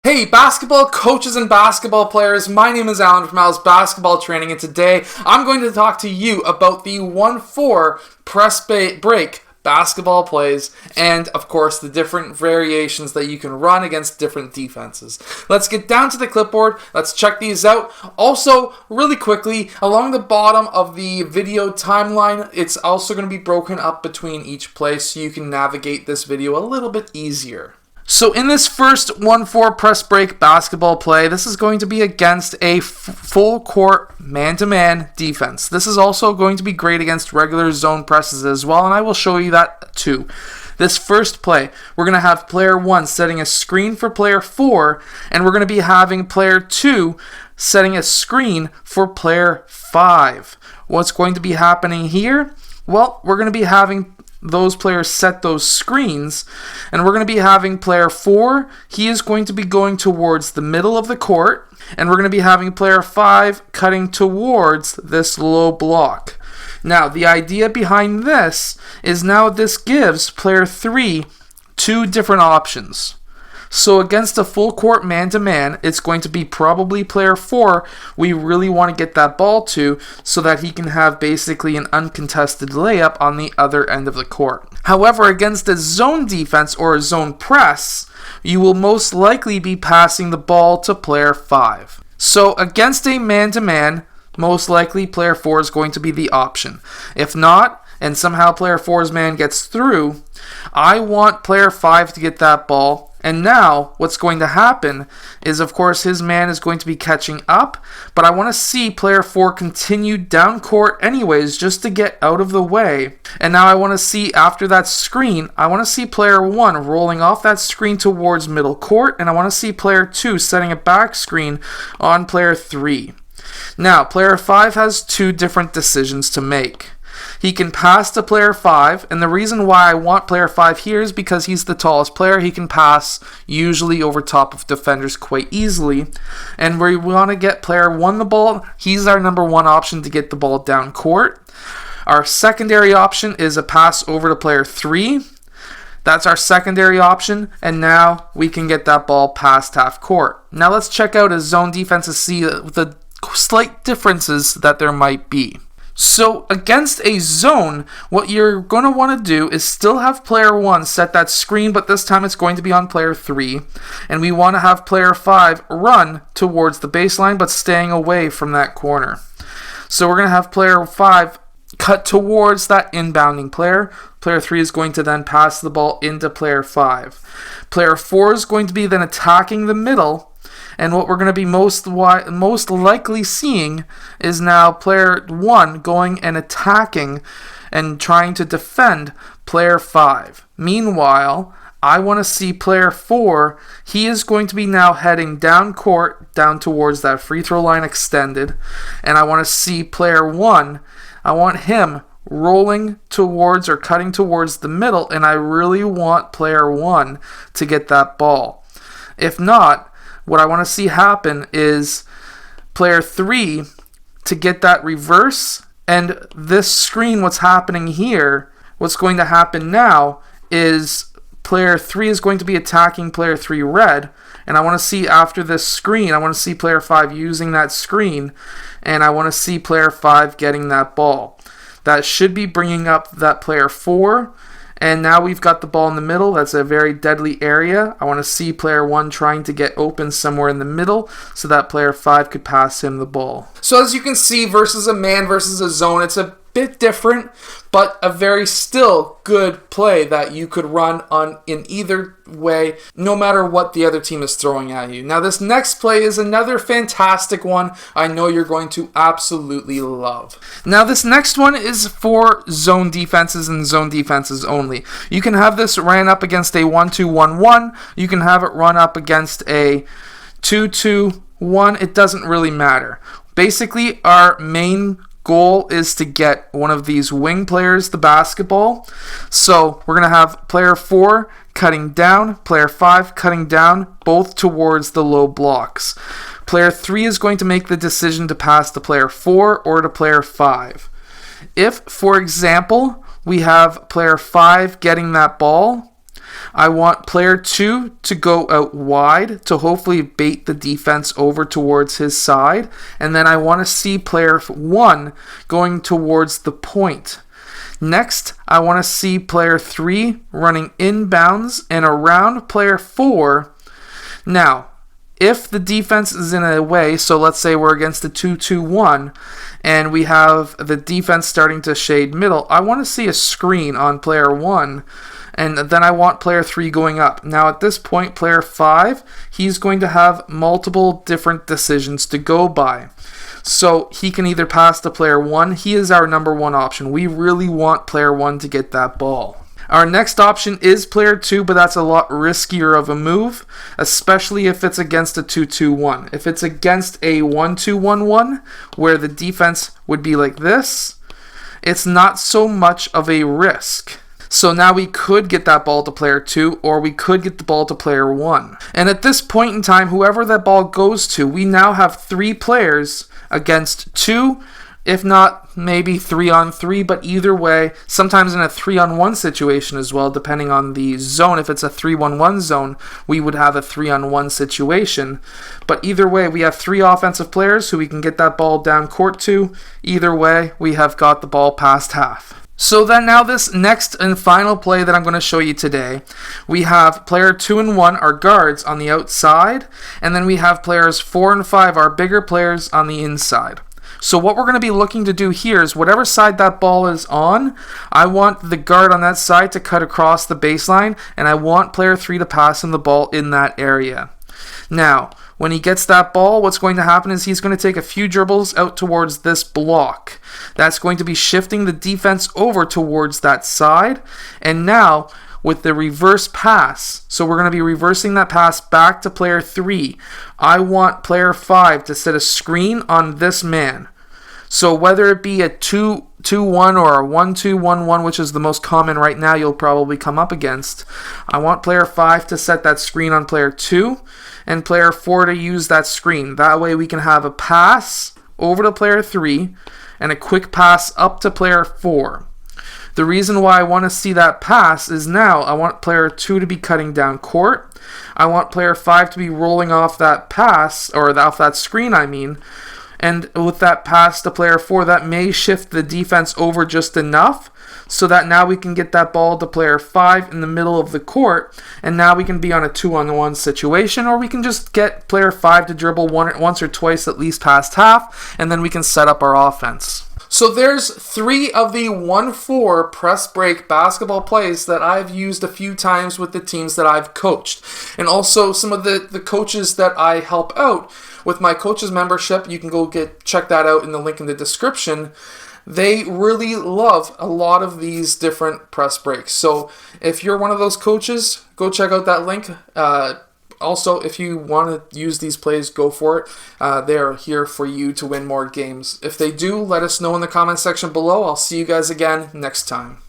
Hey, basketball coaches and basketball players, my name is Alan from Al's Basketball Training, and today I'm going to talk to you about the 1-4 press break basketball plays and, of course, the different variations that you can run against different defenses. Let's get down to the clipboard. Let's check these out. Also, really quickly, along the bottom of the video timeline, it's also going to be broken up between each play so you can navigate this video a little bit easier. So in this first 1-4 press break basketball play, this is going to be against a full court man-to-man defense. This is also going to be great against regular zone presses as well, and I will show you that too. This first play, we're going to have player 1 setting a screen for player 4, and we're going to be having player 2 setting a screen for player 5. What's going to be happening here? Well, we're going to be having those players set those screens, and we're going to be having player 4, he is going to be going towards the middle of the court, and we're going to be having player 5 cutting towards this low block. Now, the idea behind this is now this gives player 3 two different options. So against a full court man-to-man, it's going to be probably player 4 we really want to get that ball to so that he can have basically an uncontested layup on the other end of the court. However, against a zone defense or a zone press, you will most likely be passing the ball to player 5. So against a man-to-man, most likely player 4 is going to be the option. If not, and somehow player 4's man gets through, I want player 5 to get that ball. And now, what's going to happen is, of course, his man is going to be catching up, but I want to see player 4 continue down court anyways, just to get out of the way. And now I want to see, after that screen, I want to see player 1 rolling off that screen towards middle court, and I want to see player 2 setting a back screen on player 3. Now, player 5 has two different decisions to make. He can pass to player 5, and the reason why I want player 5 here is because he's the tallest player. He can pass usually over top of defenders quite easily. And where we want to get player 1 the ball, he's our number 1 option to get the ball down court. Our secondary option is a pass over to player 3. That's our secondary option, and now we can get that ball past half court. Now let's check out a zone defense to see the slight differences that there might be. So against a zone, what you're going to want to do is still have player 1 set that screen, but this time it's going to be on player 3. And we want to have player 5 run towards the baseline, but staying away from that corner. So we're going to have player 5 cut towards that inbounding player. Player 3 is going to then pass the ball into player 5. Player 4 is going to be then attacking the middle. And what we're going to be most likely seeing is now player 1 going and attacking and trying to defend player 5. Meanwhile, I want to see player 4, he is going to be now heading down court, down towards that free throw line extended. And I want to see player 1, I want him rolling towards or cutting towards the middle, and I really want player 1 to get that ball. If not, what I want to see happen is player 3 to get that reverse, and this screen, what's happening here, what's going to happen now is player 3 is going to be attacking player 3 red, and I want to see after this screen, I want to see player 5 using that screen, and I want to see player 5 getting that ball. That should be bringing up that player 4. And now we've got the ball in the middle. That's a very deadly area. I want to see player 1 trying to get open somewhere in the middle so that player 5 could pass him the ball. So as you can see, versus a man versus a zone, it's a bit different, but a very still good play that you could run on in either way, no matter what the other team is throwing at you. Now this next play is another fantastic one I know you're going to absolutely love. Now this next one is for zone defenses and zone defenses only. You can have this ran up against a 1-2-1-1. You can have it run up against a 2-2-1. It doesn't really matter. Basically, our main goal is to get one of these wing players the basketball. So we're going to have player 4 cutting down, player 5 cutting down, both towards the low blocks. Player 3 is going to make the decision to pass to player 4 or to player 5. If, for example, we have player 5 getting that ball, I want player 2 to go out wide to hopefully bait the defense over towards his side. And then I want to see player 1 going towards the point. Next, I want to see player 3 running inbounds and around player 4. Now, if the defense is in a way, so let's say we're against a 2-2-1, and we have the defense starting to shade middle, I want to see a screen on player 1, and then I want player 3 going up. Now at this point, player 5, he's going to have multiple different decisions to go by. So he can either pass to player 1. He is our number 1 option. We really want player 1 to get that ball. Our next option is player 2, but that's a lot riskier of a move, especially if it's against a 2-2-1. If it's against a 1-2-1-1, where the defense would be like this, it's not so much of a risk. So now we could get that ball to player 2, or we could get the ball to player 1. And at this point in time, whoever that ball goes to, we now have 3 players against 2, if not maybe 3-on-3, but either way, sometimes in a 3-on-1 situation as well, depending on the zone. If it's a 3-1-1 zone, we would have a 3-on-1 situation. But either way, we have 3 offensive players who we can get that ball down court to. Either way, we have got the ball past half. So then now this next and final play that I'm going to show you today, we have player 2 and 1, our guards, on the outside, and then we have players 4 and 5, our bigger players, on the inside. So what we're going to be looking to do here is whatever side that ball is on, I want the guard on that side to cut across the baseline, and I want player 3 to pass him the ball in that area. Now, when he gets that ball, what's going to happen is he's going to take a few dribbles out towards this block. That's going to be shifting the defense over towards that side. And now, with the reverse pass, so we're going to be reversing that pass back to player 3. I want player 5 to set a screen on this man. So whether it be a 2-2-1 or a 1-2-1-1, which is the most common right now you'll probably come up against, I want player 5 to set that screen on player 2 and player 4 to use that screen. That way we can have a pass over to player 3 and a quick pass up to player 4. The reason why I want to see that pass is now I want player 2 to be cutting down court. I want player 5 to be rolling off that pass, or off that screen, I mean. And with that pass to player 4, that may shift the defense over just enough so that now we can get that ball to player 5 in the middle of the court, and now we can be on a 2-on-1 situation, or we can just get player 5 to dribble once or twice at least past half, and then we can set up our offense. So there's 3 of the 1-4 press break basketball plays that I've used a few times with the teams that I've coached. And also some of the coaches that I help out with my coaches membership. You can go check that out in the link in the description. They really love a lot of these different press breaks. So if you're one of those coaches, go check out that link. Also, if you want to use these plays, go for it. They are here for you to win more games. If they do, let us know in the comment section below. I'll see you guys again next time.